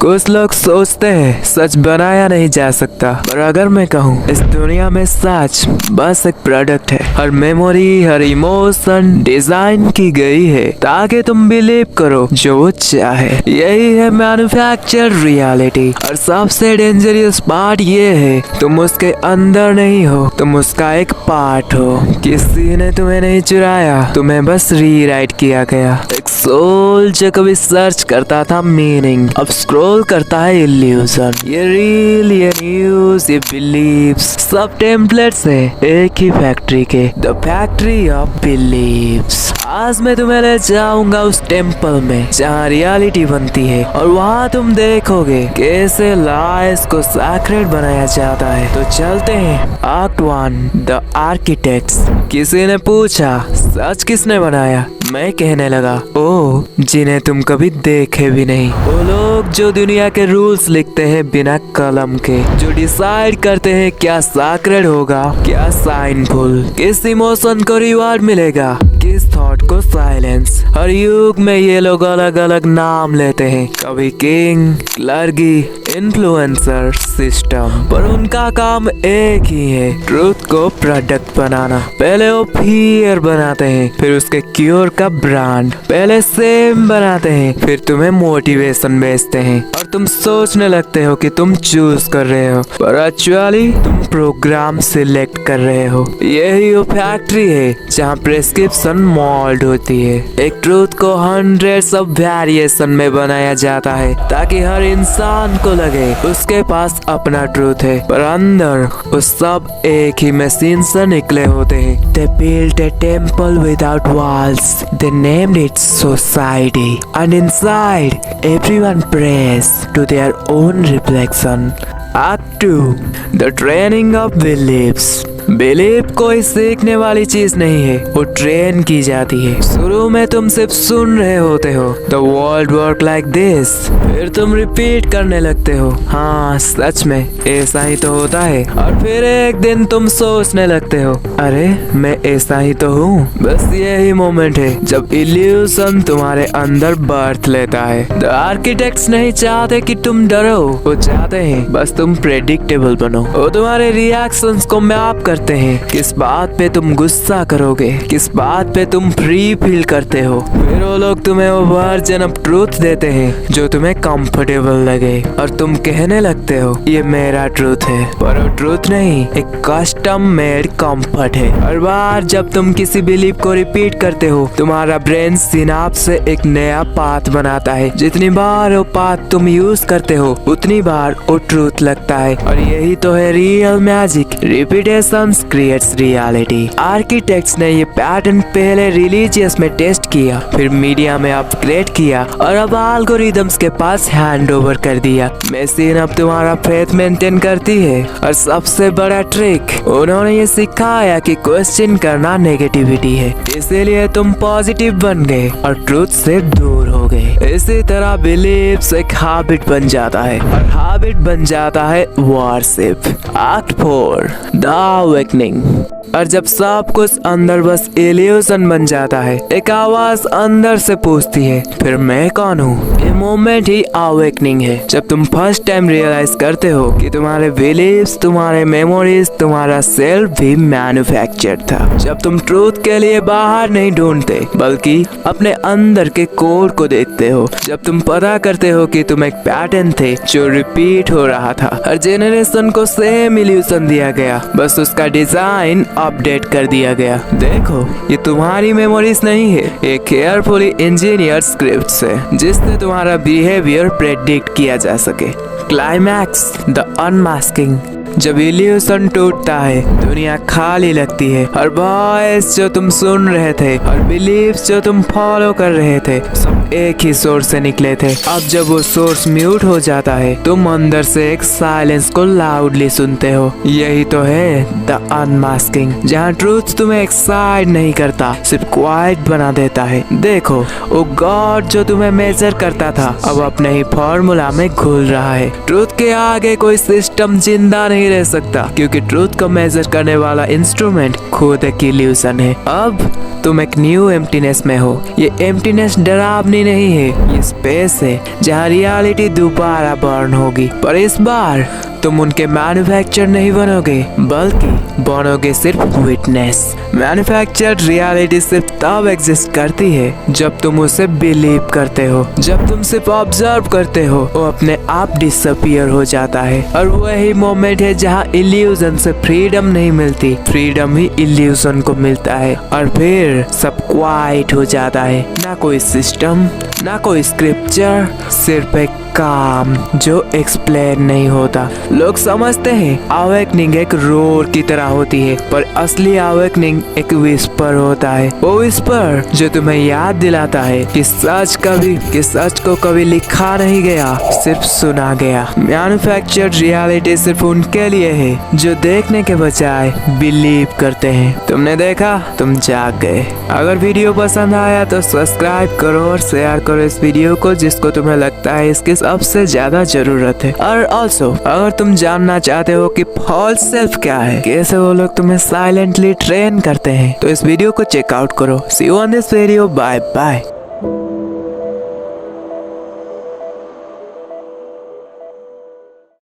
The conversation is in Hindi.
कुछ लोग सोचते हैं सच बनाया नहीं जा सकता, पर अगर मैं कहूँ इस दुनिया में सच बस एक प्रोडक्ट है। हर मेमोरी, हर इमोशन डिजाइन की गई है ताकि तुम बिलीव करो जो वो चाहे। यही है मैन्युफैक्चर रियलिटी। और सबसे डेंजरस पार्ट ये है तुम उसके अंदर नहीं हो, तुम उसका एक पार्ट हो। किसी ने तुम्हें नहीं चुराया, तुम्हें बस रीराइट किया गया। एक सोल जो कभी सर्च करता था मीनिंग, अब स्क्रॉल करता है इल्यूजन। ये रील, ये न्यूज, ये बिलीव्स सब टेम्पलेट्स है एक ही फैक्ट्री के, द फैक्ट्री ऑफ बिलीव्स। आज मैं तुम्हें ले जाऊंगा उस टेम्पल में जहाँ रियलिटी बनती है, और वहाँ तुम देखोगे कैसे लाइस को सैक्रेड बनाया जाता है। तो चलते हैं एक्ट 1, द आर्किटेक्ट्स। किसी ने पूछा सच किसने बनाया? मैं कहने लगा ओ जिन्हें तुम कभी देखे भी नहीं। वो लोग जो दुनिया के रूल्स लिखते हैं बिना कलम के, जो डिसाइड करते हैं क्या सैक्रेड होगा, क्या साइनफुल, किस इमोशन को रिवार्ड मिलेगा, किस थॉट को साइलेंस। हर युग में ये लोग अलग अलग नाम लेते हैं, कभी किंग, क्लर्गी, इन्फ्लुएंसर, सिस्टम, पर उनका काम एक ही है, ट्रूथ को प्रोडक्ट बनाना। पहले वो फियर बनाते हैं, फिर उसके क्योर का ब्रांड। पहले सेम बनाते हैं, फिर तुम्हें मोटिवेशन बेचते हैं, और तुम सोचने लगते हो कि तुम चूज कर रहे हो, पर एक्चुअली तुम प्रोग्राम सिलेक्ट कर रहे हो। यही वो फैक्ट्री है जहाँ प्रेस्क्रिप्शन मोल्ड होती है। एक ट्रूथ को हंड्रेड्स ऑफ वेरिएशन में बनाया जाता है ताकि हर इंसान को लगे उसके पास अपना ट्रूथ है, पर अंदर वो सब एक ही मशीन से निकले होते हैं। They built a temple without walls. They named it society, and inside everyone prays to their own reflection. Act 2, the training of beliefs. Believe कोई सीखने वाली चीज नहीं है, वो ट्रेन की जाती है। शुरू में तुम सिर्फ सुन रहे होते हो, the world work like this, फिर तुम रिपीट करने लगते हो, हाँ सच में ऐसा ही तो होता है। और फिर एक दिन तुम सोचने लगते हो अरे मैं ऐसा ही तो हूँ। बस यही मोमेंट है जब इल्यूजन तुम्हारे अंदर बर्थ लेता है। द आर्किटेक्ट्स नहीं चाहते कि तुम डरो, वो चाहते हैं बस तुम प्रेडिक्टेबल बनो। वो तुम्हारे रिएक्शंस को मैप करते हैं, किस बात पे तुम गुस्सा करोगे, किस बात पे तुम फ्री फील करते हो। फिर वो लोग तुम्हें वो वर्जन ऑफ ट्रूथ देते हैं जो तुम्हें कंफर्टेबल लगे, और तुम कहने लगते हो ये मेरा ट्रूथ है, पर वो ट्रूथ नहीं, एक कस्टम मेड कंफर्ट है। हर बार जब तुम किसी बिलीफ को रिपीट करते हो, तुम्हारा ब्रेन सिनाप्स से एक नया पाथ बनाता है। जितनी बार वो पाथ तुम यूज करते हो उतनी बार वो ट्रूथ लगता है, और यही तो है real magic. Repetition creates reality. Architects ने ये पैटर्न पहले रिलीजियस में टेस्ट किया, फिर मीडिया में अपग्रेड किया, और अब एल्गोरिथम्स के पास हैंड ओवर कर दिया। मशीन अब तुम्हारा फेथ मेंटेन करती है। और सबसे बड़ा ट्रिक, उन्होंने ये सिखाया कि क्वेश्चन करना नेगेटिविटी है, इसीलिए तुम पॉजिटिव बन गए और ट्रूथ से दूर हो गए। इसी तरह बिलीव्स एक हैबिट बन जाता है, और हैबिट बन जाता है वर्शिप। Act 4, the awakening. और जब सब कुछ अंदर बस इल्यूजन बन जाता है, एक आवाज अंदर से पूछती है फिर मैं कौन हूँ। ये मोमेंट ही अवेकनिंग है, जब तुम फर्स्ट टाइम रियलाइज करते हो कि तुम्हारे बिलीव्स, तुम्हारे मेमोरीज, तुम्हारा सेल्फ भी मैन्युफैक्चर्ड था। जब तुम ट्रूथ के लिए बाहर नहीं ढूंढते बल्कि अपने अंदर के कोर को देखते हो। जब तुम पता करते हो कि तुम एक पैटर्न थे जो रिपीट हो रहा था। हर जेनरेशन को सेम इल्यूजन दिया गया, बस उसका डिजाइन अपडेट कर दिया गया। देखो ये तुम्हारी मेमोरीज नहीं है, ये केयरफुली इंजीनियर स्क्रिप्ट्स है जिससे तुम्हारा बिहेवियर प्रेडिक्ट किया जा सके। Climax, the unmasking. जब इल्यूजन टूटता है दुनिया खाली लगती है, और वॉइस जो तुम सुन रहे थे और बिलीव्स जो तुम फॉलो कर रहे थे सब एक ही सोर्स से निकले थे। अब जब वो सोर्स म्यूट हो जाता है तुम अंदर से एक साइलेंस को लाउडली सुनते हो। यही तो है द अनमास्किंग, जहाँ ट्रूथ तुम्हें एक्साइट नहीं करता, सिर्फ क्वाइट बना देता है। देखो वो गॉड जो तुम्हें मेजर करता था अब अपने ही फॉर्मूला में घुल रहा है। ट्रूथ के आगे कोई सिस्टम जिंदा नहीं रह सकता, क्योंकि ट्रूथ को मेजर करने वाला इंस्ट्रूमेंट खुद एक इल्यूजन है। अब तुम एक न्यू एम्प्टीनेस में हो। ये एम्प्टीनेस डरावनी नहीं है, ये स्पेस है जहाँ रियलिटी दोबारा बर्न होगी। पर इस बार तुम उनके मैन्युफैक्चर नहीं बनोगे, बल्कि बनोगे सिर्फ विटनेस। मैन्युफैक्चर्ड रियलिटी सिर्फ तब एग्जिस्ट करती है जब तुम उसे बिलीव करते हो। जब तुम सिर्फ ऑब्जर्व करते हो, वो अपने आप डिसअपियर हो जाता है। और वही मोमेंट है जहाँ इल्यूजन से फ्रीडम नहीं मिलती, फ्रीडम ही इल्यूजन को मिलता है। और फिर सब क्वाइट हो जाता है, ना कोई सिस्टम, ना कोई स्क्रिप्चर, सिर्फ एक काम जो एक्सप्लेन नहीं होता। लोग समझते हैं अवेकनिंग एक रोर की तरह होती है, पर असली अवेकनिंग एक विस्पर होता है। वो विस्पर जो तुम्हें याद दिलाता है कि सच को कभी लिखा नहीं गया, सिर्फ सुना गया। मैन्युफैक्चर्ड रियलिटी सिर्फ उनके लिए है जो देखने के बजाय बिलीव करते हैं। तुमने देखा, तुम जाग गए। अगर वीडियो पसंद आया तो सब्सक्राइब करो और शेयर करो इस वीडियो को जिसको तुम्हें लगता है इसकी सबसे ज्यादा जरूरत है। और ऑल्सो अगर तुम जानना चाहते हो कि फॉल्स सेल्फ क्या है, कैसे वो लोग तुम्हें साइलेंटली ट्रेन करते हैं, तो इस वीडियो को चेकआउट करो। See you on this video, bye bye.